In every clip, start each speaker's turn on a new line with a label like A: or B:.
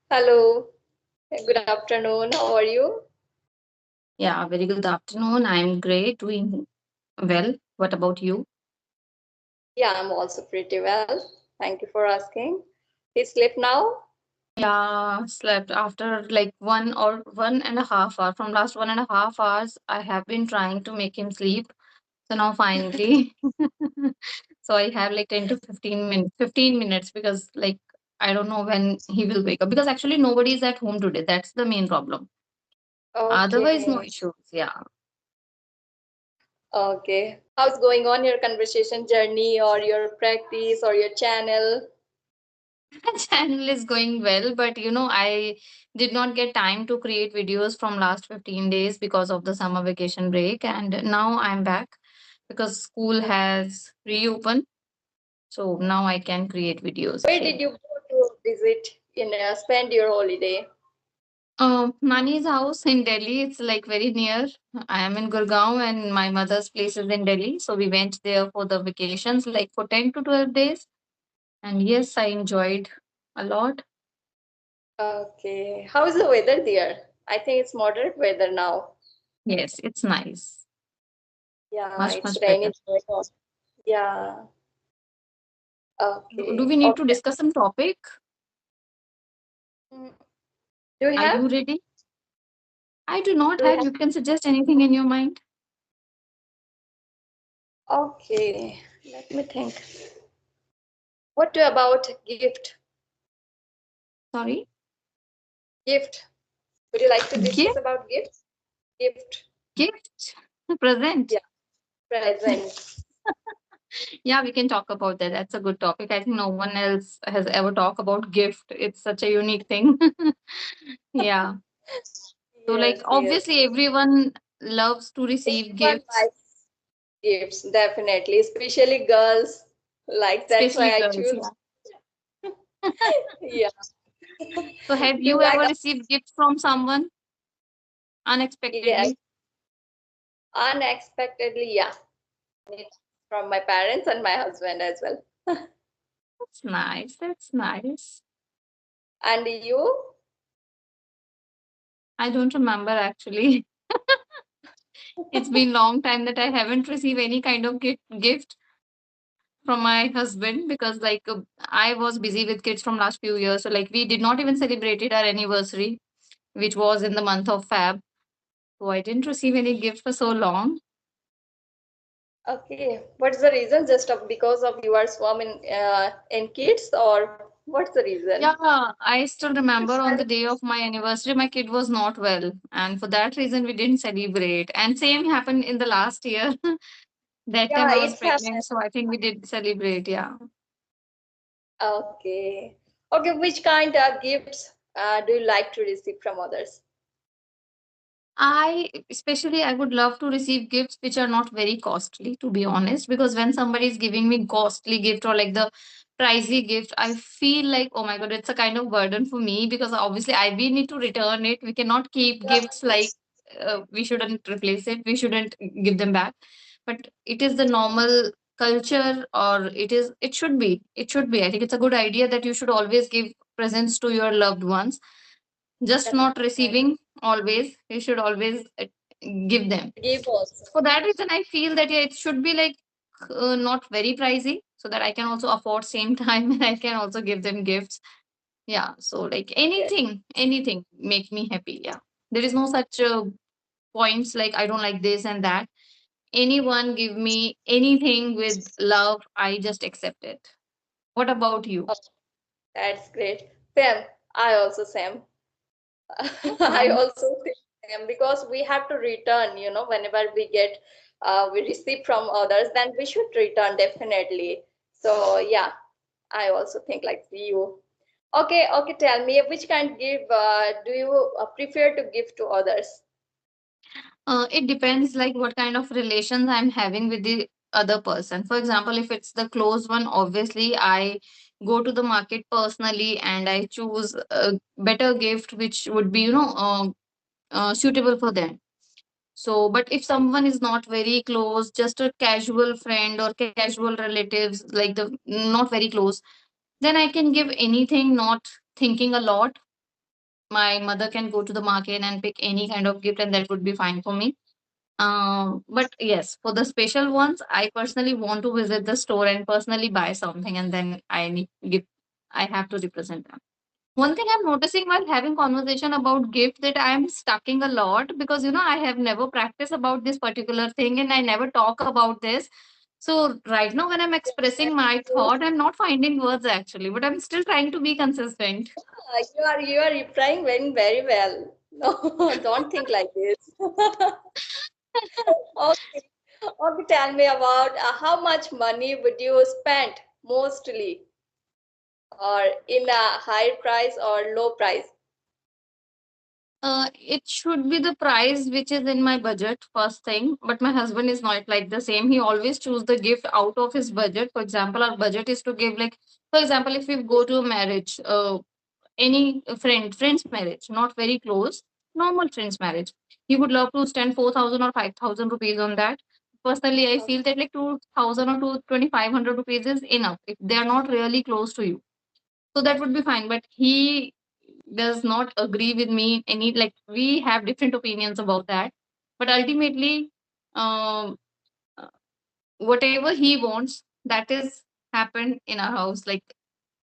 A: Hello, good afternoon. How are you?
B: Yeah, very good afternoon. I'm great, doing well. What about you?
A: Yeah, I'm also pretty well. Thank you for asking. He sleep now?
B: Yeah, slept after like 1.5 hour. From last 1.5 hours, I have been trying to make him sleep. So now finally, so I have like 10 to 15 minutes, 15 minutes because like I don't know when he will wake up because actually nobody is at home today. That's the main problem. Otherwise, no
A: Okay,
B: issues. Yeah.
A: okay. How's going on your conversation journey or your practice or your channel?
B: Channel is going well, but I did not get time to create videos from last 15 days because of the summer vacation break, and now I'm back because school has reopened. So now I can create videos
A: Where
B: again.
A: did you go to visit spend your holiday?
B: Nani's house in Delhi, it's like very near. I am in Gurgaon and my mother's place is in Delhi. So we went there for the vacations, like for 10 to 12 days. And yes, I enjoyed a lot.
A: Okay. How is the weather there? I think it's moderate weather now.
B: Yes, it's nice.
A: Yeah,
B: Much,
A: it's
B: much better.
A: rainy. Yeah.
B: Do
A: Okay.
B: we need to
A: Okay.
B: discuss some topic?
A: Mm, Do you
B: Are
A: have?
B: you ready? I do not
A: Do you
B: have.
A: have?
B: You can suggest anything in your mind.
A: Okay. Let me think. What about gift?
B: Sorry.
A: Gift. Would you like to discuss
B: Gift,
A: about gift? Gift.
B: gift, present.
A: Yeah. Present.
B: Yeah, we can talk about that. That's a good topic. I think no one else has ever talked about gift. It's such a unique thing. Yeah. So, like,
A: Yes, yes.
B: obviously, everyone loves to receive
A: Everyone
B: gifts,
A: likes gifts, definitely. Especially girls. Like that's
B: especially
A: why I
B: girls.
A: choose.
B: Yeah.
A: Yeah.
B: So, have
A: Do you
B: you
A: like
B: ever received gifts from someone
A: yes.
B: unexpectedly?
A: Unexpectedly, yeah. It's from my parents and my husband as well.
B: That's nice. That's nice.
A: And you?
B: I don't remember actually. It's been long time that I haven't received any kind of gift from my husband because I was busy with kids from last few years. So like we did not even celebrated our anniversary, which was in the month of Feb. So I didn't receive any gift for so long.
A: Okay. What's the reason? Just because of you are swam in kids, or what's the reason?
B: Yeah, I still remember on the day of my anniversary, my kid was not well. And for that reason, we didn't celebrate. And same happened in the last year. That time
A: Yeah,
B: I was
A: it's
B: pregnant.
A: happened.
B: So I think we did celebrate. Yeah.
A: Okay. Okay, which kind of gifts do you like to receive from others?
B: I would love to receive gifts which are not very costly, to be honest, because when somebody is giving me costly gift or like the pricey gift, I feel like, oh my God, it's a kind of burden for me because obviously we need to return it. We cannot keep
A: Yeah.
B: gifts like we shouldn't replace it. We shouldn't give them back. But it is the normal culture or it should be. I think it's a good idea that you should always give presents to your loved ones, just not
A: Definitely.
B: receiving always. You should always give them.
A: Give also.
B: For that reason I feel that yeah, it should be like not very pricey so that I can also afford same time and I can also give them gifts. Yeah, so like
A: Yes.
B: anything make me happy. Yeah, there is no such points like I don't like this and that. Anyone give me anything with love, I just accept it. What about you?
A: Oh, that's great. Same. I also same.
B: That's
A: I
B: nice.
A: also think same because we have to return, whenever we receive from others, then we should return definitely. So yeah, I also think like you. Okay, okay, tell me which kind give do you prefer to give to others?
B: It depends like what kind of relations I'm having with the other person. For example, if it's the close one, obviously I go to the market personally and I choose a better gift which would be, suitable for them. So, but if someone is not very close, just a casual friend or casual relatives, like the not very close, then I can give anything, not thinking a lot. My mother can go to the market and pick any kind of gift, and that would be fine for me. But yes, for the special ones, I personally want to visit the store and personally buy something, and then I need give. I have to represent them. One thing I'm noticing while having conversation about gift, that I'm stucking a lot, because I have never practiced about this particular thing and I never talk about this. So right now when I'm expressing my thought, I'm not finding words actually, but I'm still trying to be consistent.
A: You are replying very very well. No, don't think like this. Okay. Okay, tell me about how much money would you spend mostly, or in a high price or low price?
B: It should be the price which is in my budget, first thing. But my husband is not like the same. He always choose the gift out of his budget. For example, our budget is to give, like, for example, if we go to a marriage, any friend's marriage, not very close, normal friend's marriage, he would love to spend 4,000 or 5,000 rupees on that. Personally, I feel that like 2,000 or 2,500 rupees is enough if they are not really close to you. So that would be fine. But he does not agree with me. Any, like, we have different opinions about that. But ultimately, um, uh, whatever he wants, that is happened in our house. Like,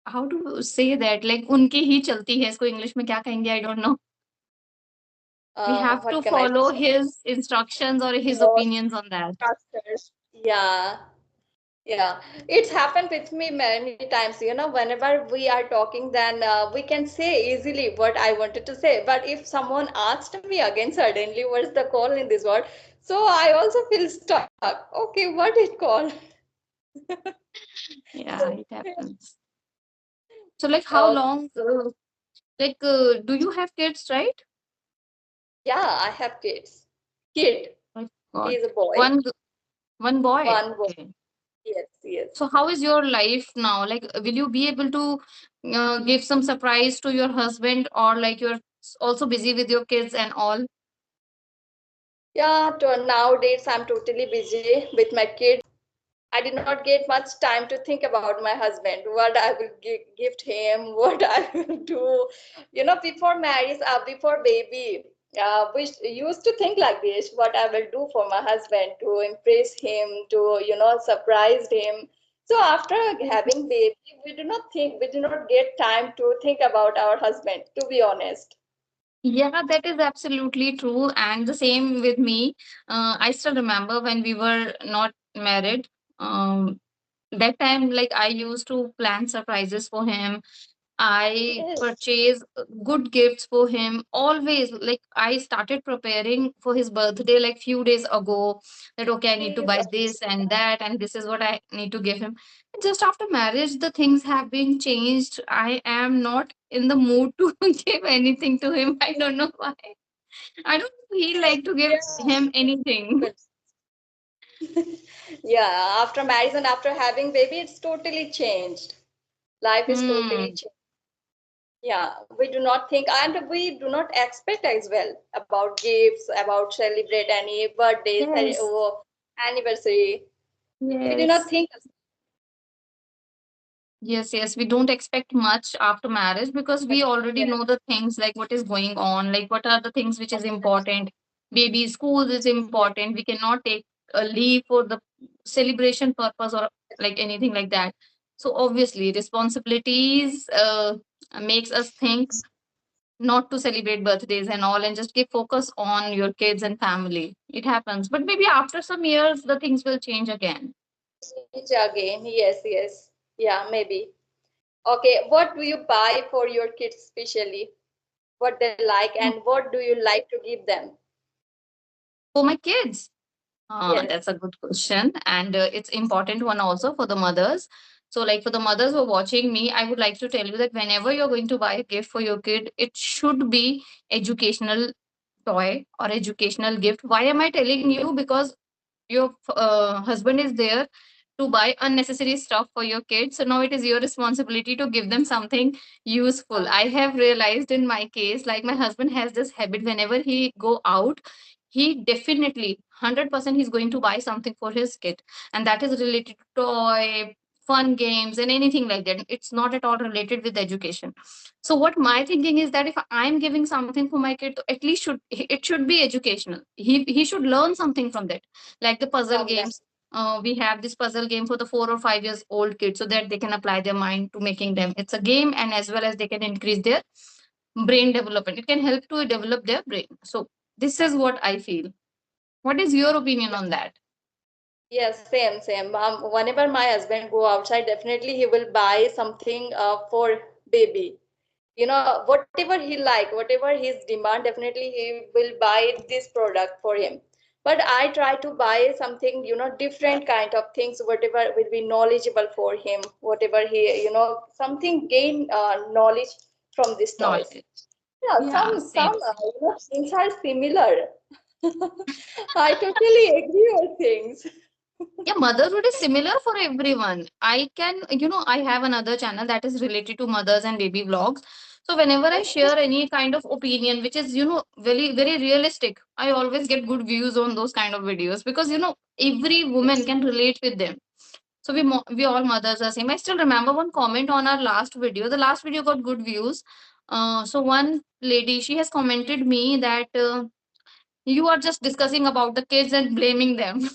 B: how to say that? Like, उनकी ही चलती है. इसको English में क्या कहेंगे? I don't know. We have
A: What
B: to
A: can I
B: follow
A: say?
B: his instructions or his
A: Your
B: opinions on that.
A: structures. Yeah. Yeah, it's happened with me many times. Whenever we are talking, then we can say easily what I wanted to say. But if someone asked me again suddenly, what's the call in this word? So I also feel stuck. Okay, what it called?
B: Yeah, it happens. So, like, how
A: Okay.
B: long? Do you have kids, right?
A: Yeah, I have kids. Kid.
B: I
A: He
B: got
A: is a boy.
B: one boy.
A: One boy.
B: Okay.
A: Yes, yes.
B: So how is your life now? Like, will you be able to give some surprise to your husband, or like you're also busy with your kids and all?
A: Yeah, nowadays I'm totally busy with my kids. I did not get much time to think about my husband, what I will gift him, what I will do. Before marriage, before baby, we used to think like this, what I will do for my husband to impress him, to, surprise him. So after having baby, we do not get time to think about our husband, to be honest.
B: Yeah, that is absolutely true. And the same with me. I still remember when we were not married. That time, like, I used to plan surprises for him. I
A: Yes,
B: purchase good gifts for him always. Like, I started preparing for his birthday like few days ago. That okay, I need to
A: please.
B: buy this and that, and this is what I need to give him. Just after marriage, the things have been changed. I am not in the mood to give anything to him. I don't know why. I don't feel like to give
A: Yeah.
B: him anything.
A: Yeah, after marriage and after having baby, it's totally changed. Life is totally
B: Hmm.
A: changed. Yeah, we do not think and we do not expect as well about gifts, about celebrate any birthday,
B: Yes.
A: anniversary. We do not
B: Yes.
A: think.
B: Yes, yes. We don't expect much after marriage because we already
A: Yeah,
B: know the things, like what is going on, like what are the things which is important. Baby schools is
A: yeah.
B: important. We cannot take a leave for the celebration purpose or like anything like that. So obviously responsibilities makes us think not to celebrate birthdays and all, and just give focus on your kids and family. It happens. But maybe after some years the things will change again.
A: Change again. Yes, yes. Yeah, maybe. Okay, what do you buy for your kids especially? What they like and what do you like to give them?
B: For my kids,
A: Yes.
B: that's a good question, and it's important one also for the mothers. So, like, for the mothers who are watching me, I would like to tell you that whenever you're going to buy a gift for your kid, it should be educational toy or educational gift. Why am I telling you? Because your husband is there to buy unnecessary stuff for your kids, so now it is your responsibility to give them something useful. I have realized in my case, like, my husband has this habit, whenever he go out, he definitely 100% he's going to buy something for his kid, and that is related to toy, fun games and anything like that. It's not at all related with education. So what my thinking is that if I'm giving something for my kid, at least should it should be educational. He should learn something from that, like the puzzle
A: From them.
B: games. We have this puzzle game for the 4 or 5 years old kids so that they can apply their mind to making them. It's a game, and as well as they can increase their brain development. It can help to develop their brain. So this is what I feel. What is your opinion on that?
A: Yes, same. Whenever my husband go outside, definitely he will buy something for baby. You know, whatever he like, whatever his demand, definitely he will buy this product for him. But I try to buy something, different kind of things, whatever will be knowledgeable for him, whatever he, something gain knowledge from these toys.
B: Knowledge.
A: Yeah,
B: Yeah,
A: some
B: same.
A: things are similar. I totally agree with things.
B: Yeah, motherhood is similar for everyone. I can, I have another channel that is related to mothers and baby vlogs. So whenever I share any kind of opinion, which is, very, very realistic, I always get good views on those kind of videos because, every woman can relate with them. So we all mothers are same. I still remember one comment on our last video. The last video got good views. So one lady, she has commented me that you are just discussing about the kids and blaming them.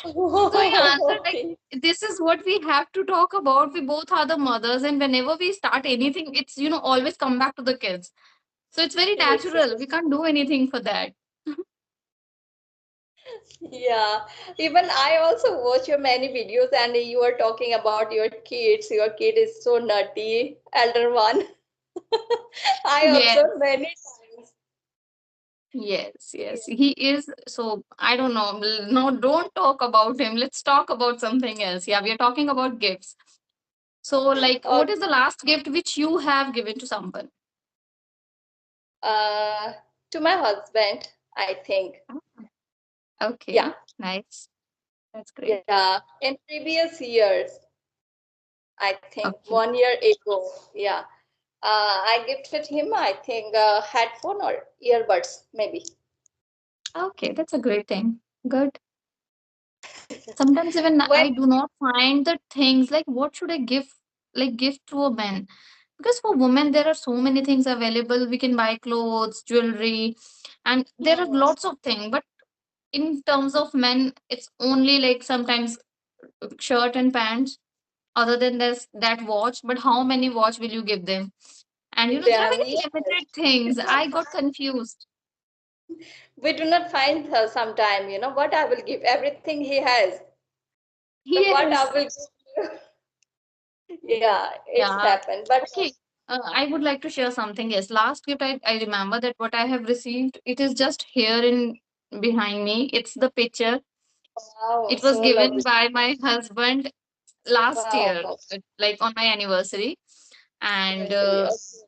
B: So I answered like,
A: Okay.
B: this is what we have to talk about. We both are the mothers, and whenever we start anything, it's always come back to the kids. So it's very
A: Yes,
B: natural. We can't do anything for that.
A: yeah. Even I also watch your many videos, and you are talking about your kids. Your kid is so nutty, elder one. I
B: Yes,
A: observed many times.
B: yes. He is. So I don't know. No, don't talk about him. Let's talk about something else. Yeah, we are talking about gifts. So, like,
A: Yeah.
B: what is the last gift which you have given to someone?
A: Uh, to my husband, I think.
B: Okay,
A: Yeah,
B: nice. That's great.
A: yeah. In previous years, I think
B: Okay.
A: 1 year ago, yeah. I gifted him, I think, a headphone or earbuds, maybe.
B: Okay, that's a great thing. Good. Sometimes even
A: When
B: I do not find the things like what should I give, like gift to a man, because for women there are so many things available. We can buy clothes, jewelry, and there are
A: Hmm.
B: lots of things. But in terms of men, it's only like sometimes shirt and pants. Other than this, that watch. But how many watch will you give them? And
A: Give
B: there are
A: them,
B: very
A: yes.
B: limited things. I got confused.
A: We do not find her sometime, what I will give, everything he has. So what I
B: Yes.
A: will give, yeah, it's
B: Yeah.
A: happened. But
B: Okay. I would like to share something. Yes, last gift I remember that what I have received, it is just here in behind me. It's the picture.
A: wow,
B: It was
A: so
B: given
A: lovely.
B: by my husband last
A: Wow,
B: year, like on my anniversary. And
A: anniversary. Okay.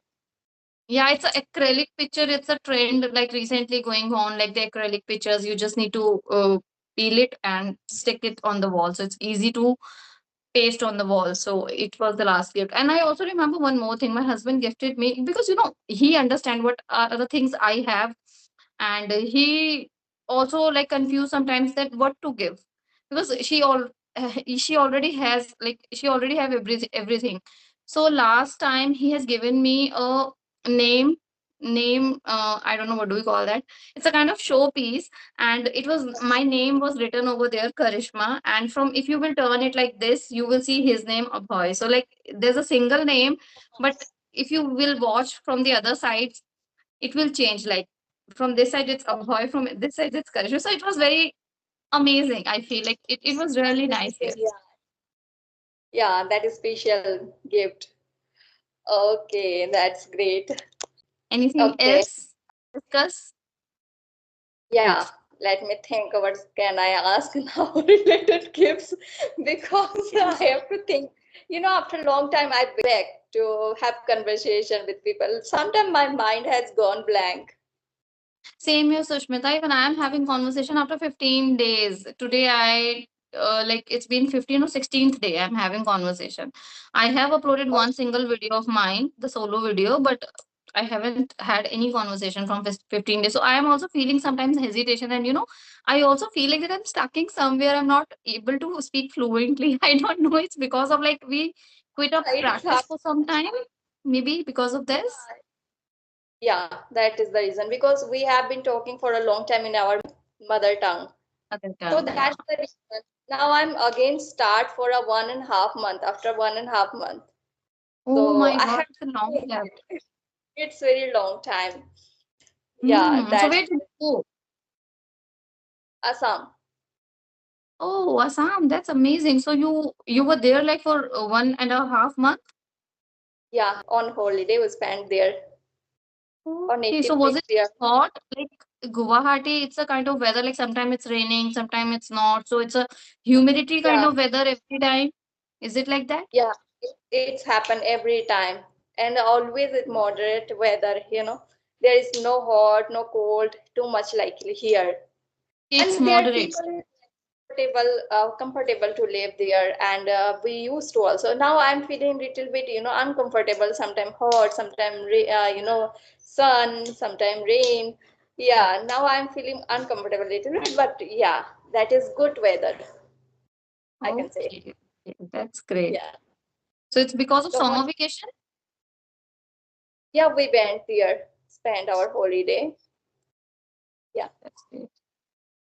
B: yeah, it's an acrylic picture. It's a trend like recently going on, like the acrylic pictures. You just need to peel it and stick it on the wall. So it's easy to paste on the wall. So it was the last gift. And I also remember one more thing. My husband gifted me because he understand what are the things I have, and he also like confused sometimes that what to give because she already have everything. So last time he has given me a name I don't know what do we call that. It's a kind of showpiece, and it was my name was written over there, Karishma, and from if you will turn it like this you will see his name Abhay. So like there's a single name, but if you will watch from the other side it will change, like from this side it's Abhay, from this side it's Karishma. So it was very amazing. I feel like it was really nice
A: Yeah,
B: gift.
A: yeah, that is special gift. Okay, that's great.
B: Anything
A: Okay,
B: else discuss?
A: yeah, let me think what can I ask now related gifts because I
B: Yes.
A: have to think. After a long time, I back to have conversation with people. Sometimes my mind has gone blank.
B: Same here, Sushmita. Even I am having conversation after 15 days. Today I like it's been 15 or 16th day I'm having conversation. I have uploaded one single video of mine, the solo video, but I haven't had any conversation from 15 days. So I am also feeling sometimes hesitation. And, I also feel like that I'm stuck in somewhere. I'm not able to speak fluently. I don't know. It's because of like we quit our
A: Yeah,
B: practice for
A: exactly.
B: some time. Maybe because of this.
A: Yeah, yeah, that is the reason because we have been talking for a long time in our mother tongue.
B: Other
A: So
B: tongue, yeah.
A: that's the reason. Now I'm again start for a 1.5 month after 1.5 month.
B: Oh
A: So
B: my
A: I
B: God,
A: have
B: it's a long
A: to,
B: gap.
A: it's very long time. Yeah,
B: Hmm. So
A: that's
B: where did you go?
A: Assam.
B: Oh, Assam. That's amazing. So you were there like for 1.5 month.
A: Yeah, on holiday we spent there on
B: Okay, so
A: native
B: was
A: place
B: it
A: there.
B: hot? Like Guwahati, it's a kind of weather, like sometimes it's raining, sometimes it's not. So it's a humidity kind
A: Yeah,
B: of weather every time. Is it like that?
A: yeah, it's happened every time and always with moderate weather, you know. There is no hot, no cold, too much like here.
B: It's
A: And there
B: moderate.
A: people is comfortable to live there and we used to also. Now I'm feeling little bit, uncomfortable, sometime hot, sometime sun, sometime rain. Yeah, now I'm feeling uncomfortable little bit, but yeah, that is good weather, I can say.
B: Okay, okay, that's great.
A: Yeah.
B: So it's because of
A: So what?
B: summer vacation?
A: Yeah, we went there, spent our holiday. Yeah.
B: That's great.